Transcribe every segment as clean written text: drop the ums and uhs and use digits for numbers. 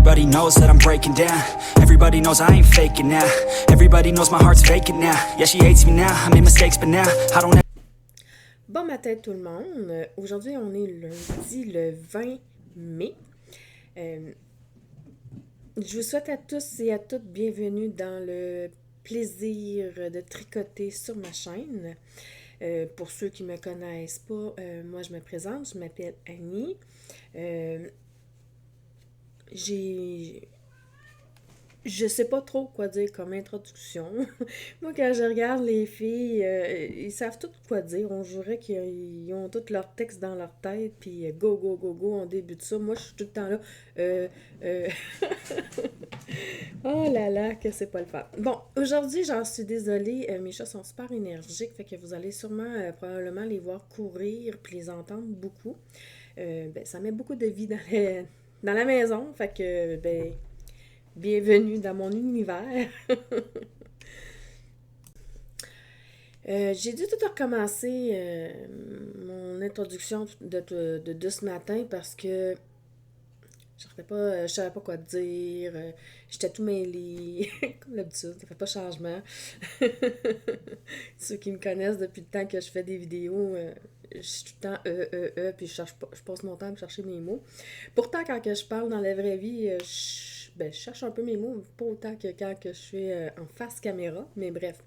Everybody knows that I'm breaking down. Everybody knows I ain't faking now. Everybody knows my heart's vacant now. Yeah, she hates me now. I made mistakes, but now I don't. Bon matin tout le monde. Aujourd'hui, on est lundi le 20 mai. Je vous souhaite à tous et à toutes bienvenue dans le plaisir de tricoter sur ma chaîne. Pour ceux qui ne me connaissent pas, moi je me présente, je m'appelle Annie. Je sais pas trop quoi dire comme introduction. Moi, quand je regarde les filles, ils savent tout quoi dire. On dirait qu'ils ont tout leur texte dans leur tête, puis go, go, go, go, on débute ça. Moi, je suis tout le temps là. Euh... oh là là, que c'est pas le fun. Bon, aujourd'hui, j'en suis désolée. Mes chats sont super énergiques, fait que vous allez sûrement, probablement les voir courir, puis les entendre beaucoup. Ça met beaucoup de vie dans la maison, fait que, bienvenue dans mon univers. J'ai dû tout recommencer mon introduction de ce matin parce que je savais pas quoi dire, j'étais tout mêlée, comme d'habitude, ça fait pas changement. Ceux qui me connaissent depuis le temps que je fais des vidéos, je suis tout le temps puis je passe mon temps à me chercher mes mots. Pourtant, quand que je parle dans la vraie vie, je cherche un peu mes mots, pas autant que quand que je suis en face caméra, mais bref,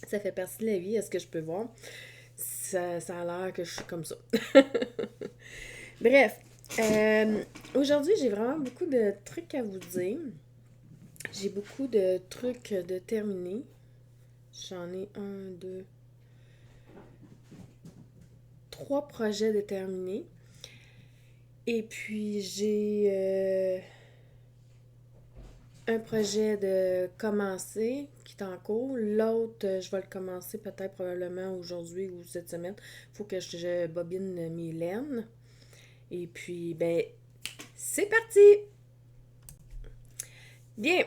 ça fait partie de la vie, est-ce que je peux voir? Ça a l'air que je suis comme ça. Bref, aujourd'hui, j'ai vraiment beaucoup de trucs à vous dire. J'ai beaucoup de trucs de terminer. J'en ai 3 projets de terminer. Et puis, j'ai un projet de commencer qui est en cours. L'autre, je vais le commencer peut-être probablement aujourd'hui ou cette semaine. Il faut que je bobine mes laines. Et puis, c'est parti! Bien,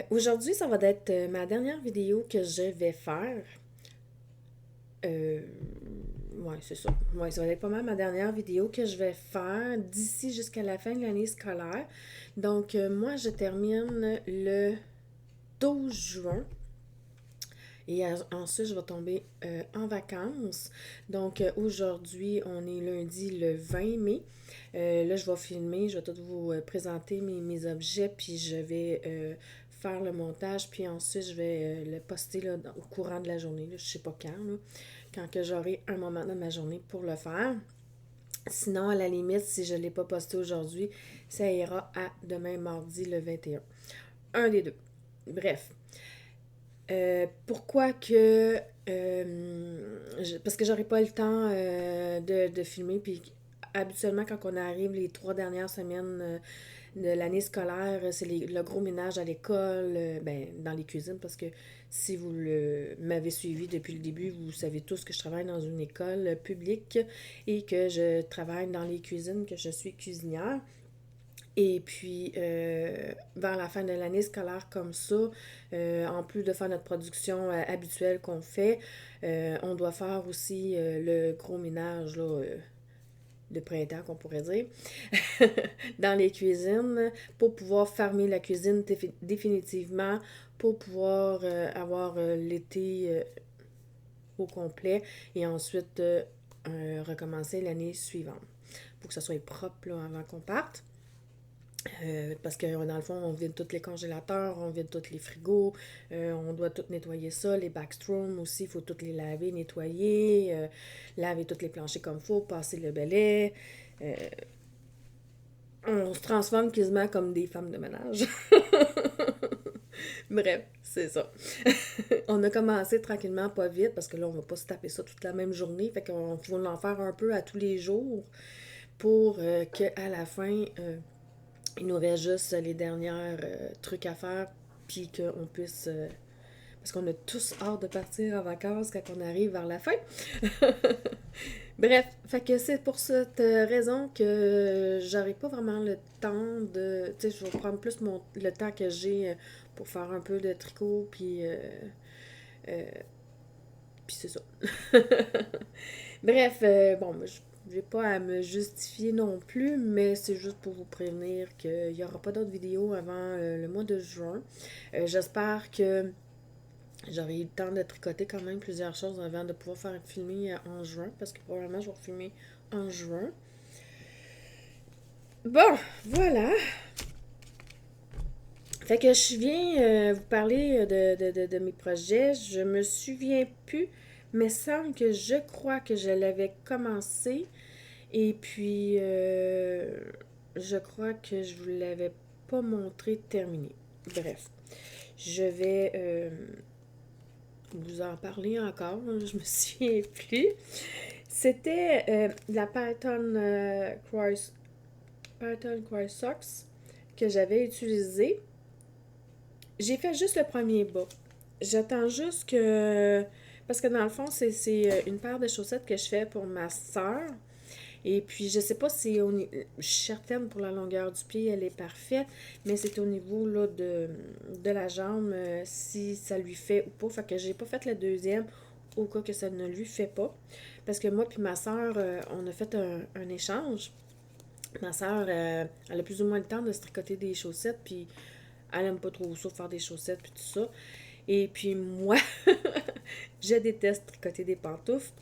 aujourd'hui, ça va être ma dernière vidéo que je vais faire. Ouais, c'est ça. Ouais, ça va être pas mal ma dernière vidéo que je vais faire d'ici jusqu'à la fin de l'année scolaire. Donc, moi, je termine le 12 juin. Et ensuite, je vais tomber en vacances. Donc, aujourd'hui, on est lundi le 20 mai. Là, je vais filmer, je vais tout vous présenter mes objets, puis je vais faire le montage, puis ensuite, je vais le poster là, au courant de la journée. Là, je sais pas quand que j'aurai un moment dans ma journée pour le faire. Sinon, à la limite, si je ne l'ai pas posté aujourd'hui, ça ira à demain, mardi, le 21. Un des deux. Bref. Pourquoi que... parce que j'aurais pas le temps de filmer, puis habituellement, quand on arrive les 3 dernières semaines de l'année scolaire, c'est le gros ménage à l'école, dans les cuisines, parce que si vous m'avez suivi depuis le début, vous savez tous que je travaille dans une école publique et que je travaille dans les cuisines, que je suis cuisinière. Et puis, vers la fin de l'année scolaire comme ça, en plus de faire notre production habituelle qu'on fait, on doit faire aussi le gros ménage là, de printemps, qu'on pourrait dire, dans les cuisines, pour pouvoir fermer la cuisine définitivement, pour pouvoir avoir l'été au complet et ensuite recommencer l'année suivante. Pour que ça soit propre là, avant qu'on parte. Parce que dans le fond, on vide tous les congélateurs, on vide tous les frigos, on doit tout nettoyer ça, les backstroom aussi, il faut toutes les laver, nettoyer, laver tous les planchers comme il faut, passer le balai. On se transforme quasiment comme des femmes de ménage. Bref, c'est ça. On a commencé tranquillement, pas vite, parce que là, on va pas se taper ça toute la même journée, fait qu'on va en faire un peu à tous les jours pour qu'à la fin... il nous reste juste les derniers trucs à faire, puis qu'on puisse... parce qu'on a tous hâte de partir en vacances quand on arrive vers la fin. Bref, fait que c'est pour cette raison que j'aurai pas vraiment le temps de... Tu sais, je vais prendre plus le temps que j'ai pour faire un peu de tricot, puis c'est ça. Bref, bon, j'ai pas à me justifier non plus, mais c'est juste pour vous prévenir qu'il n'y aura pas d'autres vidéos avant le mois de juin. J'espère que j'aurai eu le temps de tricoter quand même plusieurs choses avant de pouvoir faire filmer en juin, parce que probablement je vais filmer en juin. Bon, voilà. Fait que je viens vous parler de mes projets. Je me souviens plus, mais semble que je crois que je l'avais commencé. Et puis, je crois que je vous l'avais pas montré terminé. Bref, je vais vous en parler encore. Je me souviens plus. C'était la Python Cry Socks que j'avais utilisée. J'ai fait juste le premier bas. J'attends juste que... Parce que dans le fond, c'est une paire de chaussettes que je fais pour ma soeur. Et puis, je sais pas si je suis certaine pour la longueur du pied, elle est parfaite, mais c'est au niveau là, de la jambe, si ça lui fait ou pas. Fait que j'ai pas fait la deuxième au cas que ça ne lui fait pas. Parce que moi puis ma soeur, on a fait un échange. Ma soeur, elle a plus ou moins le temps de se tricoter des chaussettes, puis elle aime pas trop ça, faire des chaussettes, puis tout ça. Et puis moi, je déteste tricoter des pantoufles.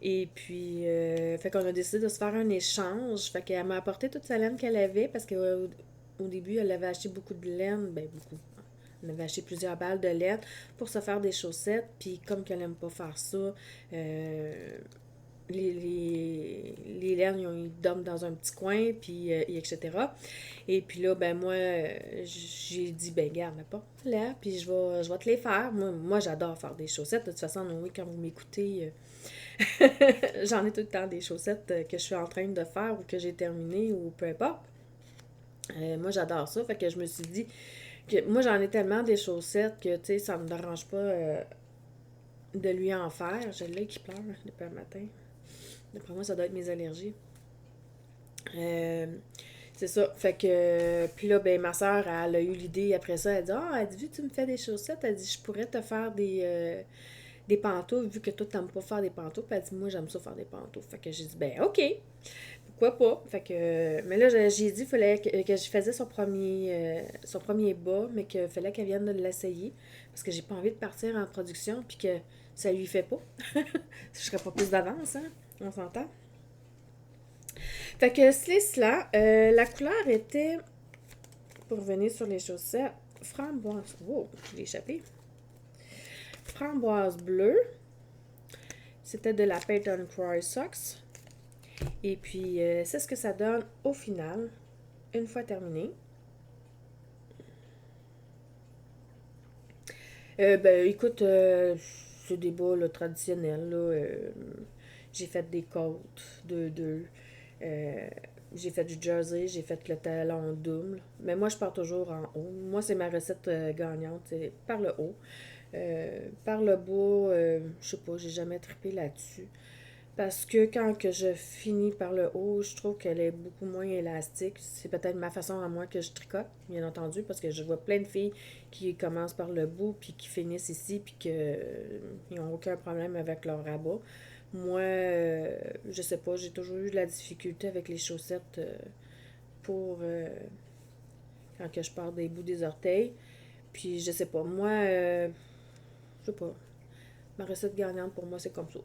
Et puis, fait qu'on a décidé de se faire un échange. Fait qu'elle m'a apporté toute sa laine qu'elle avait, parce qu'au au début, elle avait acheté beaucoup de laine, ben beaucoup. Elle avait acheté plusieurs balles de laine pour se faire des chaussettes. Puis comme qu'elle aime pas faire ça, les laines, ils dorment dans un petit coin, puis etc. Et puis là, ben moi, j'ai dit, ben garde, pas là, puis je vais te les faire. Moi j'adore faire des chaussettes. De toute façon, oui, quand vous m'écoutez, j'en ai tout le temps des chaussettes que je suis en train de faire ou que j'ai terminées ou peu importe. Moi, j'adore ça. Fait que je me suis dit que moi, j'en ai tellement des chaussettes que, tu sais, ça me dérange pas de lui en faire. J'ai l'œil qui pleure depuis le matin. D'après moi, ça doit être mes allergies. C'est ça. Fait que, puis là, ben, ma soeur, elle a eu l'idée après ça. Elle dit, elle dit, vu que tu me fais des chaussettes, elle dit, je pourrais te faire des pantoufles, vu que toi, t'aimes pas faire des pantoufles. Elle dit, moi, j'aime ça faire des pantoufles. Fait que j'ai dit, ben, OK. Pourquoi pas? Fait que, mais là, j'ai dit, fallait que je faisais son premier bas, mais qu'il fallait qu'elle vienne de l'essayer. Parce que j'ai pas envie de partir en production, puis que ça lui fait pas. Je serais pas plus d'avance, hein? On s'entend? Fait que c'est cela. La couleur était, pour revenir sur les chaussettes, framboise. Wow, je l'ai échappé. Framboise bleue. C'était de la Python Cry Socks. Et puis, c'est ce que ça donne au final, une fois terminé. Ben, écoute, c'est des bas là, traditionnels. Là, j'ai fait des côtes, deux. J'ai fait du jersey, j'ai fait le talon double. Mais moi, je pars toujours en haut. Moi, c'est ma recette gagnante, c'est par le haut. Par le bas, je sais pas, j'ai jamais trippé là-dessus. Parce que quand que je finis par le haut, je trouve qu'elle est beaucoup moins élastique. C'est peut-être ma façon à moi que je tricote, bien entendu, parce que je vois plein de filles qui commencent par le bout, puis qui finissent ici, puis qu'ils n'ont aucun problème avec leur rabat. Moi, je sais pas, j'ai toujours eu de la difficulté avec les chaussettes pour quand que je pars des bouts des orteils. Puis je sais pas, moi, je sais pas. Ma recette gagnante pour moi, c'est comme ça.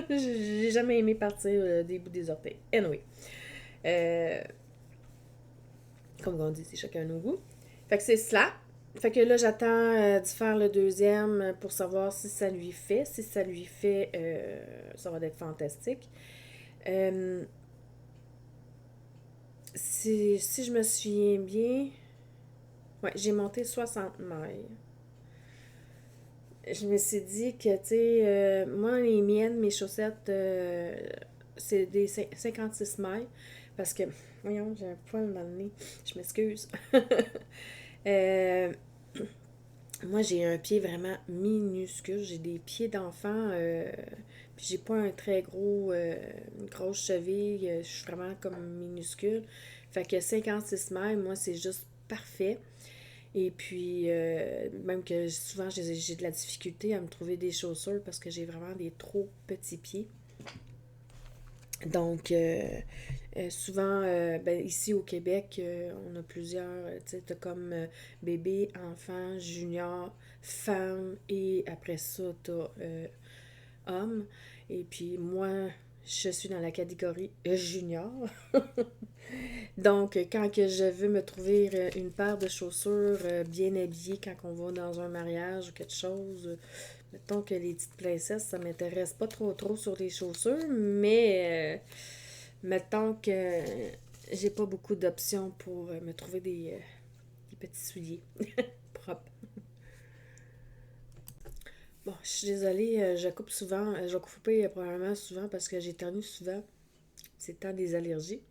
J'ai jamais aimé partir des bouts des orteils. Anyway. Euh, Comme on dit, c'est chacun nos goûts. Fait que c'est cela. Fait que là, j'attends d'y faire le deuxième pour savoir si ça lui fait. Si ça lui fait, ça va être fantastique. Si je me souviens bien, ouais, j'ai monté 60 mailles. Je me suis dit que, tu sais, moi, les miennes, mes chaussettes, c'est des 56 mailles. Parce que, voyons, j'ai un poil dans le nez. Je m'excuse. Euh, Moi, j'ai un pied vraiment minuscule. J'ai des pieds d'enfant. Puis j'ai pas un très une grosse cheville. Je suis vraiment comme minuscule. Fait que 56 mailles, moi, c'est juste parfait. Et puis, même que souvent, j'ai de la difficulté à me trouver des chaussures parce que j'ai vraiment des trop petits pieds. Donc, souvent, ben, ici au Québec, on a plusieurs, tu sais, t'as comme bébé, enfant, junior, femme, et après ça, t'as homme. Et puis moi, je suis dans la catégorie junior. Donc, quand que je veux me trouver une paire de chaussures bien habillées quand on va dans un mariage ou quelque chose, mettons que les petites princesses, ça m'intéresse pas trop sur les chaussures, mais mettons que j'ai pas beaucoup d'options pour me trouver des petits souliers propres. Bon, je suis désolée, je coupe souvent, je vais couper probablement souvent parce que j'éternue souvent. C'est le temps des allergies,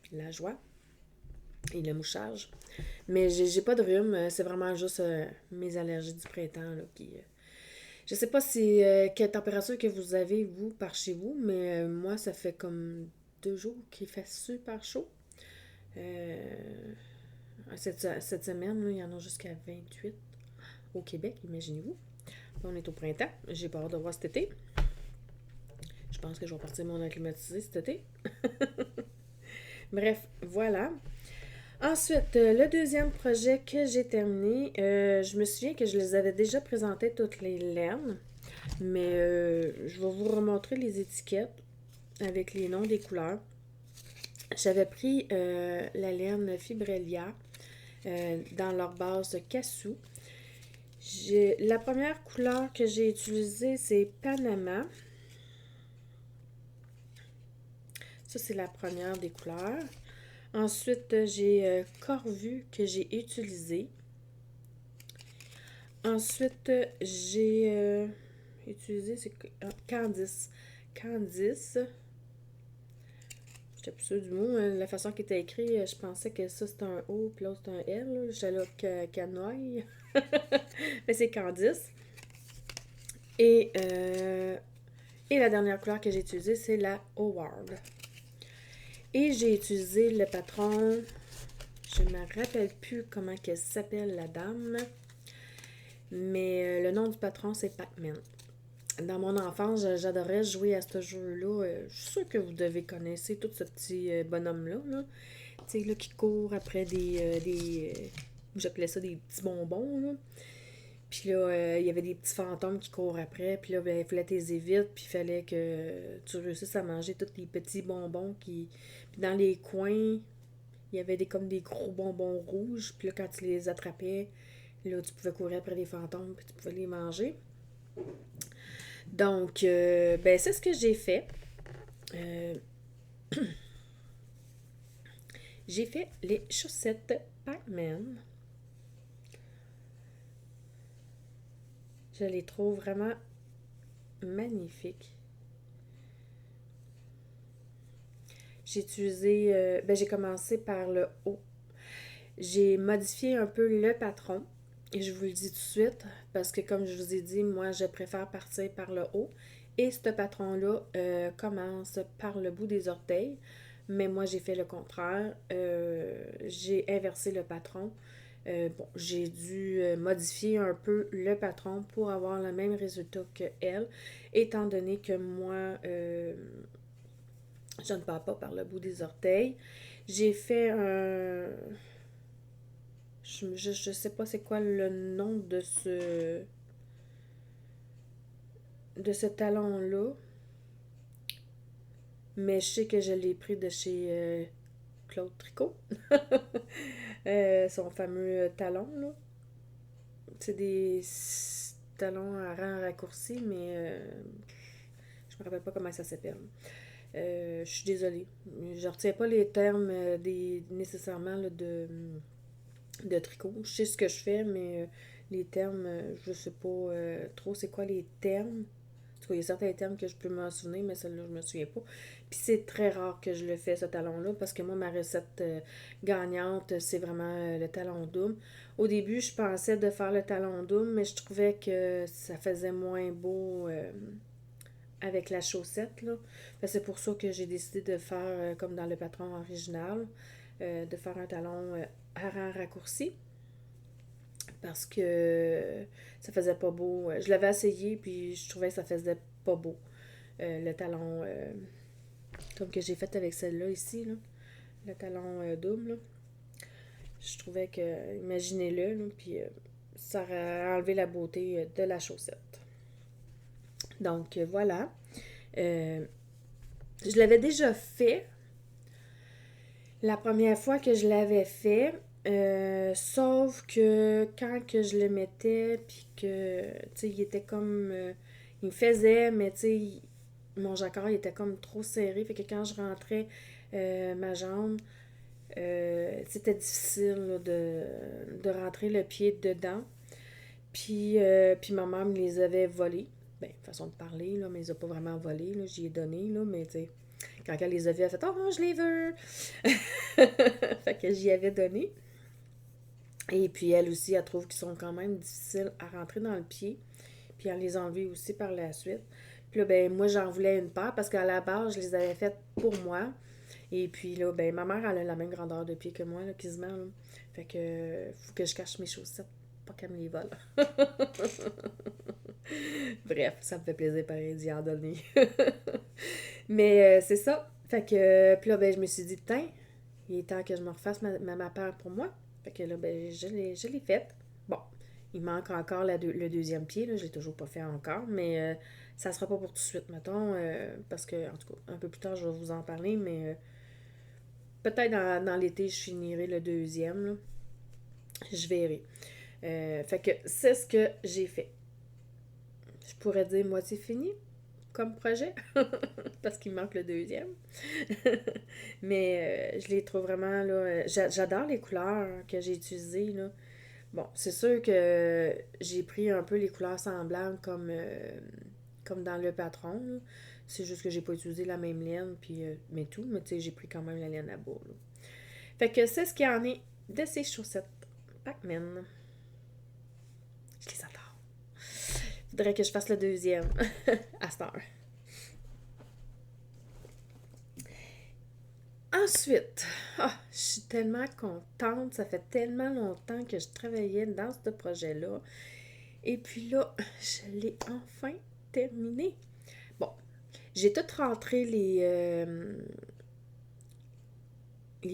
puis la joie et le mouchage. Mais j'ai pas de rhume, c'est vraiment juste mes allergies du printemps là, qui. Je sais pas si quelle température que vous avez, vous, par chez vous, mais moi, ça fait comme 2 jours qu'il fait super chaud. Euh, cette semaine, là, il y en a jusqu'à 28 au Québec, imaginez-vous. Puis on est au printemps. J'ai pas hâte de voir cet été. Je pense que je vais partir mon air climatisé cet été. Bref, voilà. Ensuite, le deuxième projet que j'ai terminé, je me souviens que je les avais déjà présenté toutes les laines, mais je vais vous remontrer les étiquettes avec les noms des couleurs. J'avais pris la laine Fibrelia dans leur base Cassou. La première couleur que j'ai utilisée, c'est Panama. Ça, c'est la première des couleurs. Ensuite, j'ai Corvu que j'ai utilisé. Ensuite, j'ai utilisé Candice. Candice. J'étais plus sûre du mot. Hein. La façon qui était écrit, je pensais que ça c'était un O, puis l'autre c'était un L. J'étais là canoï. Mais c'est Candice. Et, euh, et la dernière couleur que j'ai utilisée, c'est la Howard. Et j'ai utilisé le patron. Je ne me rappelle plus comment qu'elle s'appelle la dame. Mais le nom du patron, c'est Pac-Man. Dans mon enfance, j'adorais jouer à ce jeu-là. Je suis sûre que vous devez connaître tout ce petit bonhomme-là. Là. Tu sais, là, qui court après j'appelais ça des petits bonbons. Là. Puis là, il y avait des petits fantômes qui courent après. Puis là, ben, il fallait les éviter. Puis il fallait que tu réussisses à manger tous les petits bonbons qui. Puis dans les coins, il y avait comme des gros bonbons rouges. Puis là, quand tu les attrapais, là, tu pouvais courir après les fantômes. Puis tu pouvais les manger. Donc, ben, c'est ce que j'ai fait. Euh, j'ai fait les chaussettes Pac-Man. Je les trouve vraiment magnifiques. J'ai utilisé, ben, j'ai commencé par le haut. J'ai modifié un peu le patron. Et je vous le dis tout de suite, parce que comme je vous ai dit, moi, je préfère partir par le haut. Et ce patron-là commence par le bout des orteils. Mais moi, j'ai fait le contraire. J'ai inversé le patron. Bon, j'ai dû modifier un peu le patron pour avoir le même résultat que elle, étant donné que moi, je ne pars pas par le bout des orteils. J'ai fait un... Je sais pas c'est quoi le nom de ce talon-là. Mais je sais que je l'ai pris de chez Claude Tricot. Son fameux talon, là. C'est des talons à rang raccourci, mais je me rappelle pas comment ça s'appelle. Je suis désolée. Je retiens pas les termes nécessairement là, de tricot. Je sais ce que je fais, mais les termes, je sais pas trop c'est quoi les termes. En tout cas, il y a certains termes que je peux m'en souvenir, mais celle-là, je me souviens pas. Puis c'est très rare que je le fais, ce talon-là, parce que moi, ma recette gagnante, c'est vraiment le talon double. Au début, je pensais de faire le talon double, mais je trouvais que ça faisait moins beau avec la chaussette, là. C'est pour ça que j'ai décidé de faire, comme dans le patron original, de faire un talon à rang raccourci. Parce que ça faisait pas beau. Je l'avais essayé, puis je trouvais que ça faisait pas beau. Le talon comme que j'ai fait avec celle-là ici, là, le talon double. Là. Je trouvais que, imaginez-le, là, puis ça aurait enlevé la beauté de la chaussette. Donc voilà. Je l'avais déjà fait la première fois que je l'avais fait, sauf que quand que je le mettais, puis que, tu sais, il était comme... il me faisait, mais tu sais, mon jacquard, il était comme trop serré, fait que quand je rentrais ma jambe, c'était difficile là, de rentrer le pied dedans. Puis ma mère me les avait volés. Ben, façon de parler, là, mais elle les a pas vraiment volés, là, j'y ai donné, là, mais tu sais, quand elle les a vus, elle a fait « Oh, je les veux! » Fait que j'y avais donné. Et puis elle aussi, elle trouve qu'ils sont quand même difficiles à rentrer dans le pied. Puis elle les a enlevés aussi par la suite. Puis là, ben, moi, j'en voulais une paire parce qu'à la base, je les avais faites pour moi. Et puis là, ben, ma mère, elle a la même grandeur de pied que moi, là, quasiment. Là. Fait que, faut que je cache mes chaussettes, pas qu'elle me les vole. Bref, ça me fait plaisir pareil d'y en donner. Mais c'est ça. Fait que, puis là, ben, je me suis dit, tiens, il est temps que je me refasse ma paire pour moi. Fait que là, ben, je l'ai faite. Bon, il manque encore le deuxième pied, là, je l'ai toujours pas fait encore, mais ça sera pas pour tout de suite, mettons, parce que, en tout cas, un peu plus tard, je vais vous en parler, mais peut-être dans l'été, je finirai le deuxième, là. Je verrai. Fait que c'est ce que j'ai fait. Je pourrais dire moitié fini comme projet, parce qu'il manque le deuxième. Mais je les trouve vraiment, là, j'adore les couleurs que j'ai utilisées, là. Bon, c'est sûr que j'ai pris un peu les couleurs semblables comme dans le patron, là. C'est juste que j'ai pas utilisé la même laine, puis, mais tout, mais tu sais, j'ai pris quand même la laine à bas, là. Fait que c'est ce qu'il y en est de ces chaussettes Pac-Man. Je les adore. Faudrait que je fasse le deuxième à cette heure. Ensuite, je suis tellement contente. Ça fait tellement longtemps que je travaillais dans ce projet-là. Et puis là, je l'ai enfin terminé. Bon, j'ai tout rentré les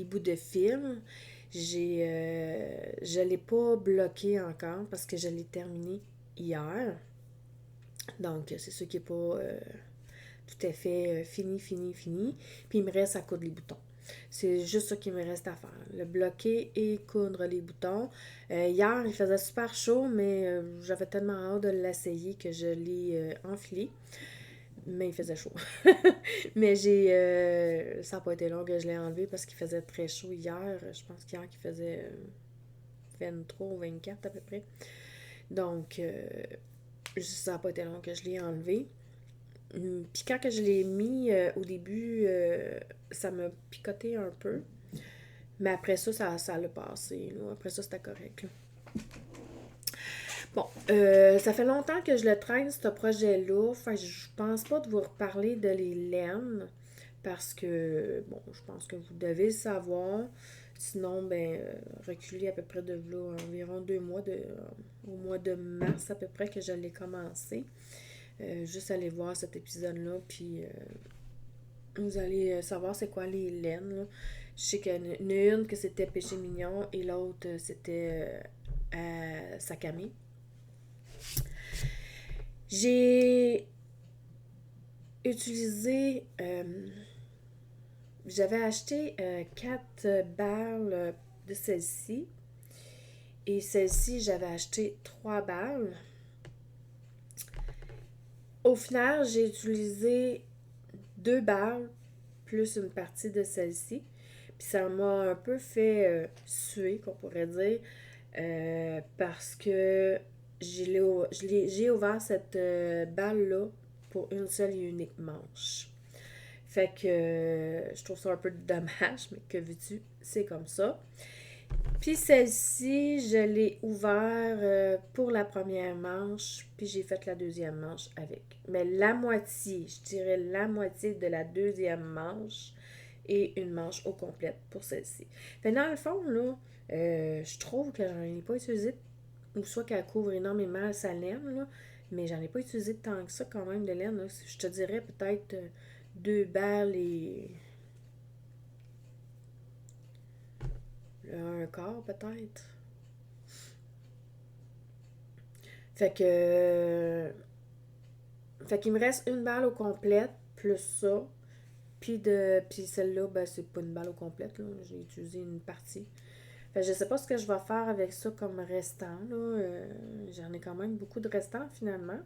bouts de film. Je l'ai pas bloqué encore parce que je l'ai terminé hier. Donc, c'est sûr qu'il n'est pas tout à fait fini. Puis, il me reste à coudre les boutons. C'est juste ça qu'il me reste à faire. Le bloquer et coudre les boutons. Hier, il faisait super chaud, mais j'avais tellement hâte de l'essayer que je l'ai enfilé. Mais il faisait chaud. Mais ça n'a pas été long que je l'ai enlevé parce qu'il faisait très chaud hier. Je pense qu'hier, il faisait 23 ou 24 à peu près. Donc, ça n'a pas été long que je l'ai enlevé. Puis quand que je l'ai mis au début, ça m'a picoté un peu. Mais après ça l'a passé. Là. Après ça, c'était correct. Là. Bon, ça fait longtemps que je le traîne, ce projet-là. Fait que je pense pas de vous reparler de les laines. Parce que, bon, je pense que vous devez le savoir. Sinon, ben, reculer à peu près de là, environ 2 mois, au mois de mars à peu près que je l'ai commencé. Juste aller voir cet épisode-là, puis vous allez savoir c'est quoi les laines. Là. Je sais qu'il y en a une que c'était Péché Mignon et l'autre c'était Sakami. J'ai utilisé... j'avais acheté 4 balles de celle-ci. Et celle-ci, j'avais acheté 3 balles. Au final, j'ai utilisé 2 balles plus une partie de celle-ci. Puis ça m'a un peu fait suer, qu'on pourrait dire, parce que j'ai ouvert cette balle-là pour une seule et unique manche. Fait que je trouve ça un peu dommage, mais que veux-tu, c'est comme ça. Puis celle-ci, je l'ai ouvert pour la première manche, puis j'ai fait la deuxième manche avec. Mais la moitié, je dirais la moitié de la deuxième manche et une manche au complète pour celle-ci. Fait dans le fond, là, je trouve que j'en ai pas utilisé, ou soit qu'elle couvre énormément sa laine, là, mais j'en ai pas utilisé tant que ça quand même de laine. Là. Je te dirais peut-être 2 balles et un quart peut-être. Fait que fait qu'il me reste une balle au complète plus ça. Puis celle-là, ben c'est pas une balle au complète, là. J'ai utilisé une partie. Fait que je sais pas ce que je vais faire avec ça comme restant, là. J'en ai quand même beaucoup de restants finalement.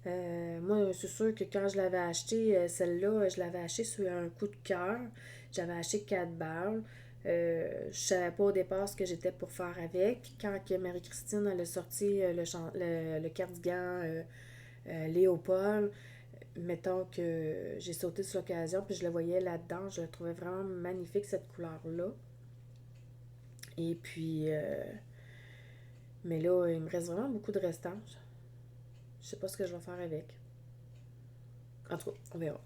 Moi, c'est sûr que quand je l'avais acheté, celle-là, je l'avais acheté sur un coup de cœur. J'avais acheté 4 balles. Je savais pas au départ ce que j'étais pour faire avec. Quand Marie-Christine elle a sorti le cardigan Léopold, mettons que j'ai sauté sur l'occasion, puis je le voyais là-dedans, je le trouvais vraiment magnifique, cette couleur-là. Et puis, mais là, il me reste vraiment beaucoup de restants. Je sais pas ce que je vais faire avec. En tout cas, on verra.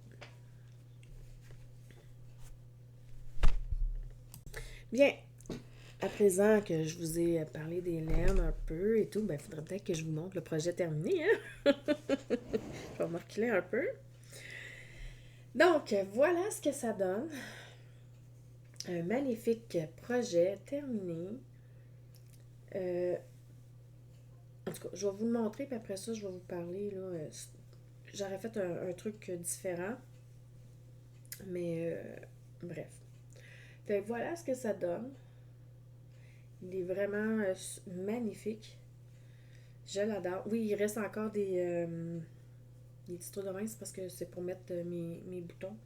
Bien, à présent que je vous ai parlé des laines un peu et tout, ben, il faudrait peut-être que je vous montre le projet terminé, hein? Je vais me reculer un peu. Donc, voilà ce que ça donne. Un magnifique projet terminé. Euh, En tout cas, je vais vous le montrer, puis après ça, je vais vous parler. Là, j'aurais fait un truc différent, mais bref. Fait que voilà ce que ça donne. Il est vraiment magnifique. Je l'adore. Oui, il reste encore des petits trucs de main, c'est parce que c'est pour mettre mes boutons.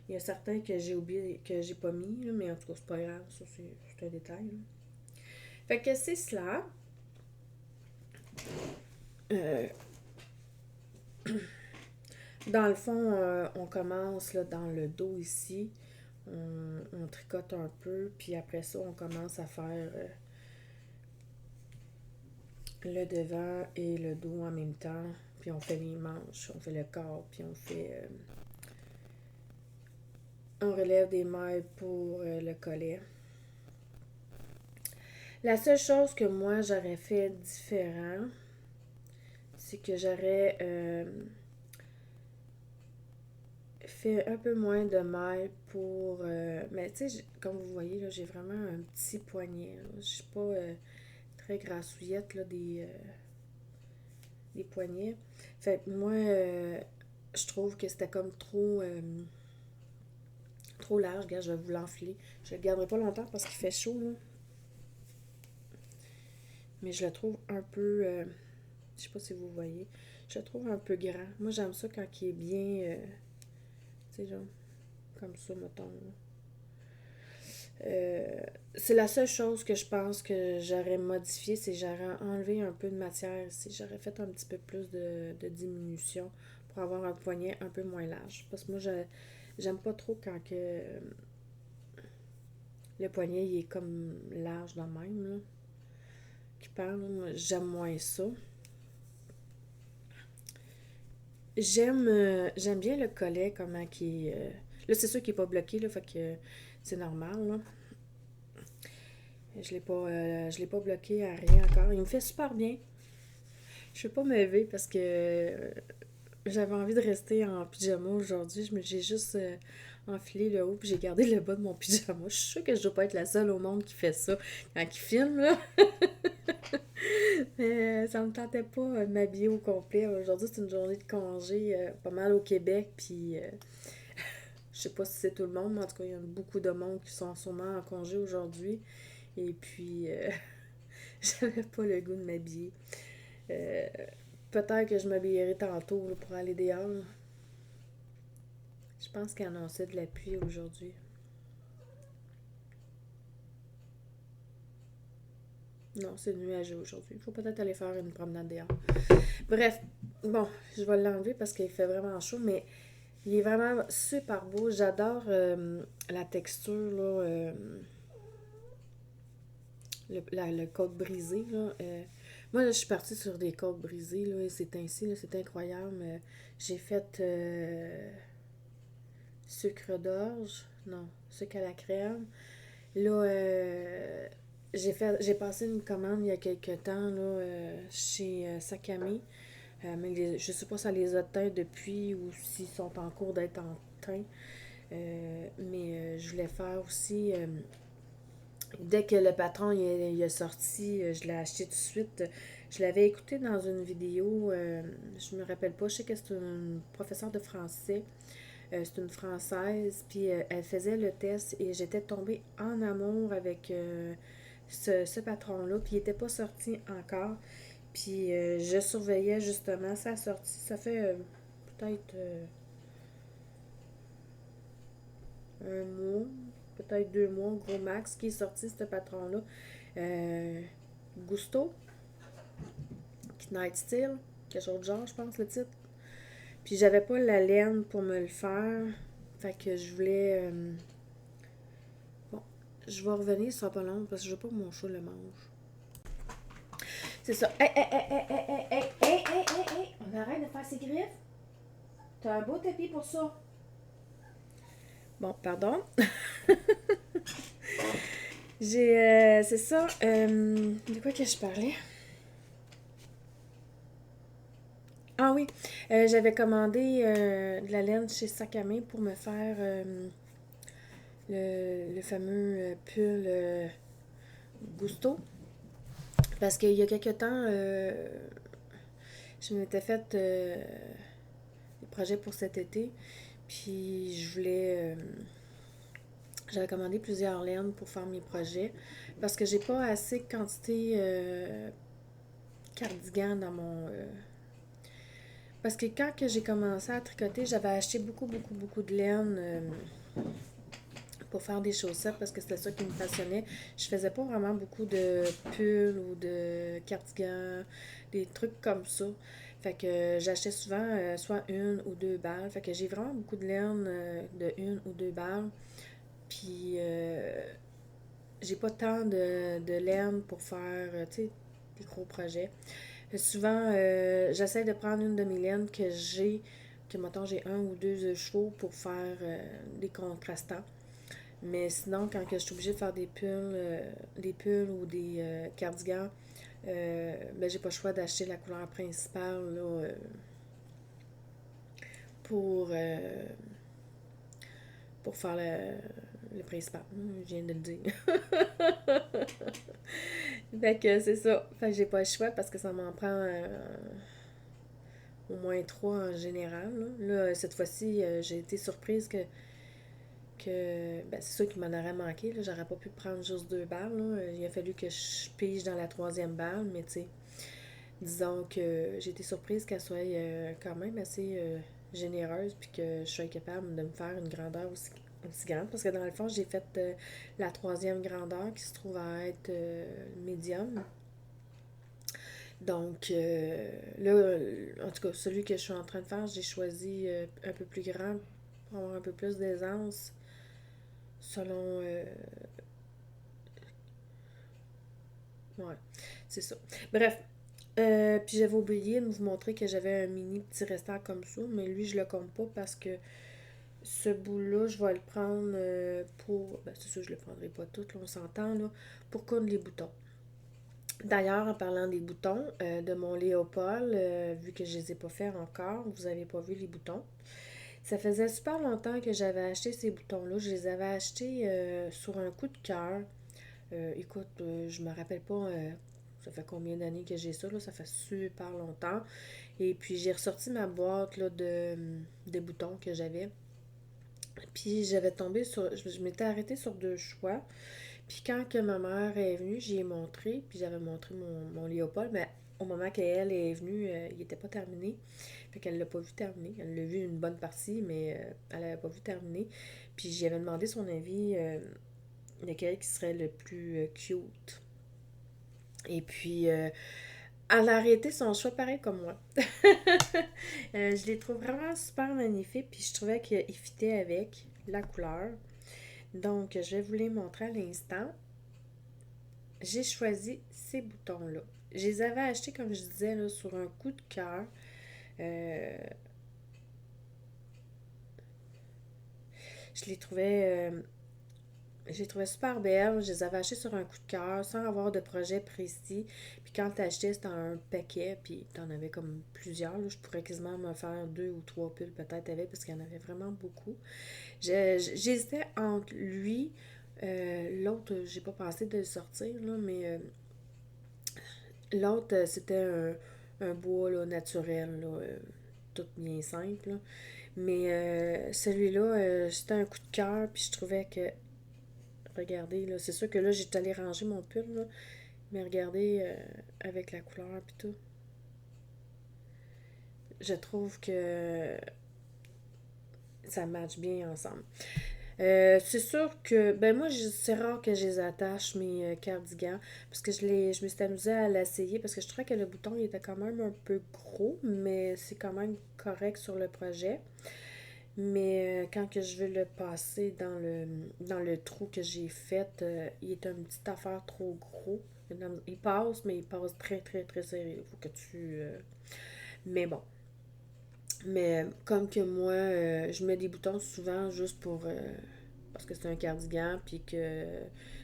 Il y a certains que j'ai oublié, que j'ai pas mis, là, mais en tout cas, c'est pas grave, ça c'est un détail. Là. Fait que c'est cela. Euh, Dans le fond, on commence là, dans le dos ici. On tricote un peu, puis après ça, on commence à faire le devant et le dos en même temps. Puis on fait les manches, on fait le corps, puis on fait... on relève des mailles pour le collet. La seule chose que moi, j'aurais fait différent, c'est que j'aurais... fait un peu moins de mailles pour... mais tu sais, comme vous voyez, là, j'ai vraiment un petit poignet. Je suis pas très grassouillette là, des poignets. Fait que moi, je trouve que c'était comme trop large. Regarde, je vais vous l'enfiler. Je le garderai pas longtemps parce qu'il fait chaud, là. Mais je le trouve un peu... je sais pas si vous voyez. Je le trouve un peu grand. Moi, j'aime ça quand il est bien... tu sais, genre, comme ça, mettons. C'est la seule chose que je pense que j'aurais modifié, c'est que j'aurais enlevé un peu de matière ici. J'aurais fait un petit peu plus de diminution pour avoir un poignet un peu moins large. Parce que moi, j'aime pas trop quand que le poignet il est comme large dans le même, là, qui parle. J'aime moins ça. J'aime bien le collet, comment qui est... là, c'est sûr qu'il n'est pas bloqué, là, fait que c'est normal, là. Je l'ai pas bloqué à rien encore. Il me fait super bien. Je ne vais pas me lever parce que j'avais envie de rester en pyjama aujourd'hui. J'ai juste enfilé le haut puis j'ai gardé le bas de mon pyjama. Je suis sûre que je dois pas être la seule au monde qui fait ça quand il filme, là. Mais ça me tentait pas de m'habiller au complet. Aujourd'hui, c'est une journée de congé pas mal au Québec. Puis je sais pas si c'est tout le monde, mais en tout cas, il y a beaucoup de monde qui sont sûrement en congé aujourd'hui. Et puis, j'avais pas le goût de m'habiller. Euh, Peut-être que je m'habillerai tantôt là, pour aller dehors. Je pense qu'il annonçait de la pluie aujourd'hui. Non, c'est nuageux aujourd'hui. Il faut peut-être aller faire une promenade dehors. Bref, bon, je vais l'enlever parce qu'il fait vraiment chaud, mais il est vraiment super beau. J'adore la texture, là, le côte brisé, là. Moi, là, je suis partie sur des côtes brisées, là, et c'est ainsi, là, c'est incroyable. J'ai fait sucre d'orge, non, sucre à la crème. Là, j'ai passé une commande il y a quelques temps, là, chez Sakami. Mais je sais pas si ça les a teints depuis ou s'ils sont en cours d'être teint. Mais je voulais faire aussi... dès que le patron il est sorti, je l'ai acheté tout de suite. Je l'avais écouté dans une vidéo, je me rappelle pas, je sais que c'est une professeure de français. C'est une Française, puis elle faisait le test et j'étais tombée en amour avec ce patron-là, puis il n'était pas sorti encore. Puis je surveillais justement sa sortie. Ça fait peut-être un mois, peut-être 2 mois, gros max, qui est sorti, ce patron-là. Euh, Gusto, Night Steel, quelque chose de genre, je pense, le titre. Puis j'avais pas la laine pour me le faire. Fait que je voulais. Bon, je vais revenir, ce sera pas long parce que je veux pas que mon chat le mange. C'est ça. Hey! On arrête de faire ses griffes. T'as un beau tapis pour ça. Bon, pardon. C'est ça. De quoi que je parlais? Ah oui, j'avais commandé de la laine chez Sac à Main pour me faire le fameux pull Gusto. Parce qu'il y a quelques temps, je m'étais fait des projets pour cet été. Puis je voulais... j'avais commandé plusieurs laines pour faire mes projets. Parce que j'ai pas assez de quantité cardigan dans mon... parce que quand que j'ai commencé à tricoter, j'avais acheté beaucoup de laine pour faire des chaussettes parce que c'était ça qui me passionnait. Je faisais pas vraiment beaucoup de pulls ou de cardigans, des trucs comme ça. Fait que j'achetais souvent soit 1 ou 2 balles. Fait que j'ai vraiment beaucoup de laine de 1 ou 2 balles. Puis j'ai pas tant de laine pour faire, tu sais, des gros projets. Souvent, j'essaie de prendre une de mes laines que mettons j'ai 1 ou 2 chevaux pour faire des contrastants. Mais sinon, quand que je suis obligée de faire des pulls ou des cardigans, ben j'ai pas le choix d'acheter la couleur principale là, pour, euh, pour faire le principal. Je viens de le dire. Fait que c'est ça. Fait que j'ai pas le choix parce que ça m'en prend au moins 3 en général. Là, cette fois-ci, j'ai été surprise que ben, c'est ça qui m'en aurait manqué. Là. J'aurais pas pu prendre juste 2 balles. Là. Il a fallu que je pige dans la troisième balle, mais tu sais, disons que j'ai été surprise qu'elle soit quand même assez généreuse puis que je sois capable de me faire une grandeur aussi grande. Parce que dans le fond, j'ai fait la troisième grandeur qui se trouve à être médium. Donc, là, en tout cas, celui que je suis en train de faire, j'ai choisi un peu plus grand pour avoir un peu plus d'aisance selon... ouais, c'est ça. Bref, puis j'avais oublié de vous montrer que j'avais un mini petit restant comme ça, mais lui, je le compte pas parce que ce bout-là, je vais le prendre pour... Ben, c'est sûr, je le prendrai pas tout, là, on s'entend, là, pour coudre les boutons. D'ailleurs, en parlant des boutons, de mon Léopold, vu que je les ai pas faits encore, vous avez pas vu les boutons. Ça faisait super longtemps que j'avais acheté ces boutons-là. Je les avais achetés sur un coup de cœur. Écoute, je me rappelle pas, ça fait combien d'années que j'ai ça, là, ça fait super longtemps. Et puis j'ai ressorti ma boîte là, de boutons que j'avais. Puis j'avais tombé sur, je m'étais arrêtée sur 2 choix. Puis quand que ma mère est venue, j'y ai montré, puis j'avais montré mon Léopold, mais au moment qu'elle est venue, il n'était pas terminé. Fait qu'elle l'a pas vu terminer. Elle l'a vu une bonne partie, mais elle l'avait pas vu terminer. Puis j'y avais demandé son avis, lequel qui serait le plus cute. Et puis, elle a arrêté son choix pareil comme moi. Je les trouve vraiment super magnifiques, puis je trouvais qu'il fitait avec la couleur. Donc, je vais vous les montrer à l'instant. J'ai choisi ces boutons-là. Je les avais achetés, comme je disais, là, sur un coup de cœur. Je les trouvais J'ai trouvé super belles. Je les avais achetées sur un coup de cœur, sans avoir de projet précis. Puis quand t'achetais, c'était un paquet, puis t'en avais comme plusieurs. Là. Je pourrais quasiment me faire 2 ou 3 pulls peut-être avec, parce qu'il y en avait vraiment beaucoup. J'hésitais entre lui, l'autre, j'ai pas pensé de le sortir, là, mais l'autre, c'était un bois là, naturel, là, tout bien simple. Là. Mais celui-là, c'était un coup de cœur, puis je trouvais que, regardez, là, c'est sûr que là, j'étais allée ranger mon pull, là, mais regardez, avec la couleur, puis tout, je trouve que ça match bien ensemble. C'est sûr que, ben moi, c'est rare que je les attache, mes cardigans, parce que je me suis amusée à l'essayer, parce que je trouvais que le bouton, il était quand même un peu gros, mais c'est quand même correct sur le projet. Mais quand que je veux le passer dans le trou que j'ai fait, il est une petite affaire trop gros. Il passe, mais il passe très, très, très serré. Il faut que tu... Mais bon. Mais comme que moi, je mets des boutons souvent juste pour... parce que c'est un cardigan, puis que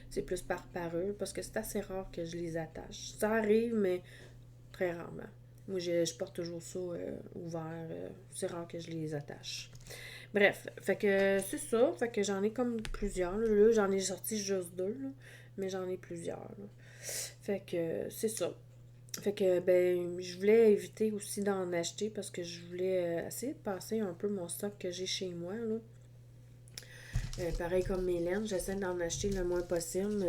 c'est plus par parure, parce que c'est assez rare que je les attache. Ça arrive, mais très rarement. Moi, je porte toujours ça ouvert. C'est rare que je les attache. Bref, fait que c'est ça. Fait que j'en ai comme plusieurs. Là, j'en ai sorti juste 2, là, mais j'en ai plusieurs. Là. Fait que c'est ça. Fait que, ben, je voulais éviter aussi d'en acheter parce que je voulais essayer de passer un peu mon stock que j'ai chez moi, là. Pareil comme mes laines, j'essaie d'en acheter le moins possible.